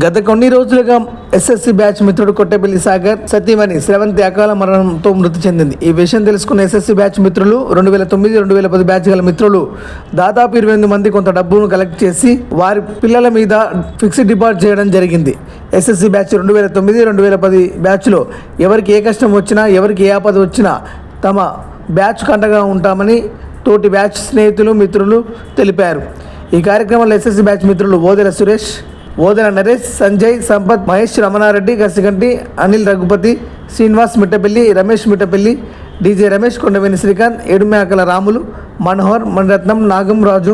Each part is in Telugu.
గత కొన్ని రోజులుగా ఎస్ఎస్సి బ్యాచ్ మిత్రుడు కొట్టపల్లి సాగర్ సతీమణి శ్రవంతి అకాల మరణంతో మృతి చెందింది. ఈ విషయం తెలుసుకున్న ఎస్ఎస్సి బ్యాచ్ మిత్రులు 2009-2010 బ్యాచ్ గల మిత్రులు దాదాపు 28 మంది కొంత డబ్బును కలెక్ట్ చేసి వారి పిల్లల మీద ఫిక్స్డ్ డిపాజిట్ చేయడం జరిగింది. ఎస్ఎస్సి బ్యాచ్ 2009-2010 బ్యాచ్లో ఎవరికి ఏ కష్టం వచ్చినా ఎవరికి ఏ ఆపద వచ్చినా తమ బ్యాచ్ కండగా ఉంటామని తోటి బ్యాచ్ స్నేహితులు మిత్రులు తెలిపారు. ఈ కార్యక్రమంలో ఎస్ఎస్సి బ్యాచ్ మిత్రులు ఓదెల సురేష్, ఓదెల నరేష్, సంజయ్, సంపత్, మహేష్, రమణారెడ్డి, కసిగంటి, అనిల్, రఘుపతి, శ్రీనివాస్ మిట్టపల్లి, రమేష్ మిట్టపల్లి, డీజే రమేష్, కొండవేని శ్రీకాంత్, ఏడుమేకల రాములు, మనోహర్, మణిరత్నం, నాగం రాజు,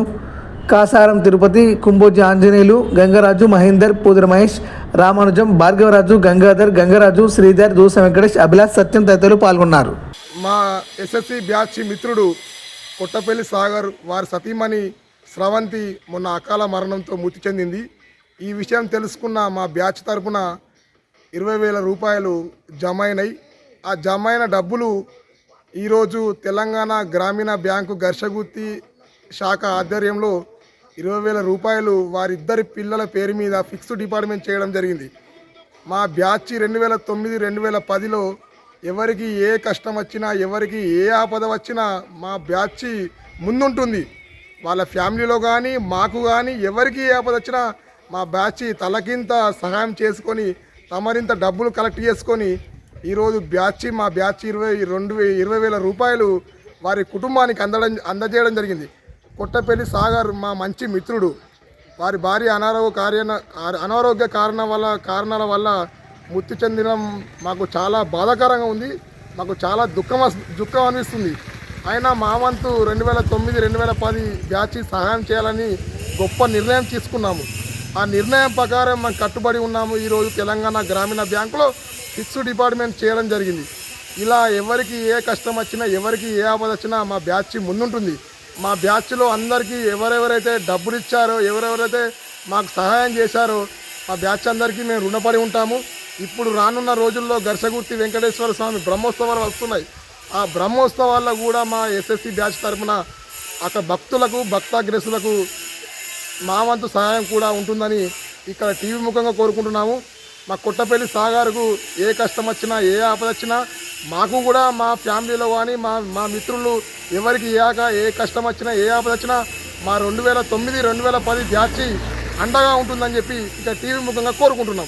కాసారం తిరుపతి, కుంబోజి ఆంజనేయులు, గంగరాజు, మహేందర్, పూదర మహేష్, రామానుజం, భార్గవరాజు, గంగాధర్, గంగరాజు, శ్రీధర్, దూస వెంకటేష్, అభిలాష్, సత్యం తదితరులు పాల్గొన్నారు. మా ఎస్ఎస్సి బ్యాచ్ మిత్రుడు కొట్టపల్లి సాగర్ వారి సతీమణి శ్రవంతి మొన్న అకాల మరణంతో మృతి చెందింది. ఈ విషయం తెలుసుకున్న మా బ్యాచ్ తరపున 20,000 రూపాయలు జమ అయినాయి. ఆ జమ అయిన డబ్బులు ఈరోజు తెలంగాణ గ్రామీణ బ్యాంకు ఘర్షగుత్తి శాఖ ఆధ్వర్యంలో 20,000 రూపాయలు వారిద్దరి పిల్లల పేరు మీద ఫిక్స్డ్ డిపాజిట్ చేయడం జరిగింది. మా బ్యాచ్ 2009-2010లో ఎవరికి ఏ కష్టం వచ్చినా ఎవరికి ఏ ఆపద వచ్చినా మా బ్యాచ్ ముందుంటుంది. వాళ్ళ ఫ్యామిలీలో కానీ మాకు కానీ ఎవరికి ఏ ఆపద వచ్చినా మా బ్యాచ్ తలకింత సహాయం చేసుకొని తమరింత డబ్బులు కలెక్ట్ చేసుకొని ఈరోజు మా బ్యాచ్ 20,000 రూపాయలు వారి కుటుంబానికి అందజేయడం జరిగింది. కొట్టపల్లి సాగర్ మా మంచి మిత్రుడు. వారి భార్య అనారోగ్య కారణాల వల్ల మృతి చెందడం మాకు చాలా బాధాకరంగా ఉంది. మాకు చాలా దుఃఖం అనిపిస్తుంది. అయినా మా వంతు 2009-2010 బ్యాచ్ సహాయం చేయాలని గొప్ప నిర్ణయం తీసుకున్నాము. ఆ నిర్ణయం ప్రకారం మనం కట్టుబడి ఉన్నాము. ఈరోజు తెలంగాణ గ్రామీణ బ్యాంకులో ఫిక్స్డ్ డిపాజిట్ చేయడం జరిగింది. ఇలా ఎవరికి ఏ కష్టం వచ్చినా ఎవరికి ఏ ఆపద వచ్చినా మా బ్యాచ్ ముందుంటుంది. మా బ్యాచ్లో అందరికీ ఎవరెవరైతే డబ్బులు ఇచ్చారో ఎవరెవరైతే మాకు సహాయం చేశారో మా బ్యాచ్ అందరికీ మేము రుణపడి ఉంటాము. ఇప్పుడు రానున్న రోజుల్లో ఘర్షగుర్తి వెంకటేశ్వర స్వామి బ్రహ్మోత్సవాలు వస్తున్నాయి. ఆ బ్రహ్మోత్సవాల్లో కూడా మా ఎస్ఎస్సి బ్యాచ్ తరఫున అక్కడ భక్తులకు భక్తాగ్రస్తులకు మా వంతు సహాయం కూడా ఉంటుందని ఇక్కడ టీవీ ముఖంగా కోరుకుంటున్నాము. మా కొట్టపల్లి సాగర్కు ఏ కష్టం వచ్చినా ఏ ఆపద వచ్చినా మాకు కూడా మా ఫ్యామిలీలో కానీ మా మిత్రులు ఎవరికి ఏ కష్టం వచ్చినా ఏ ఆపద వచ్చినా మా 2009-2010 బ్యాచ్ అండగా ఉంటుందని చెప్పి ఇక్కడ టీవీ ముఖంగా కోరుకుంటున్నాం.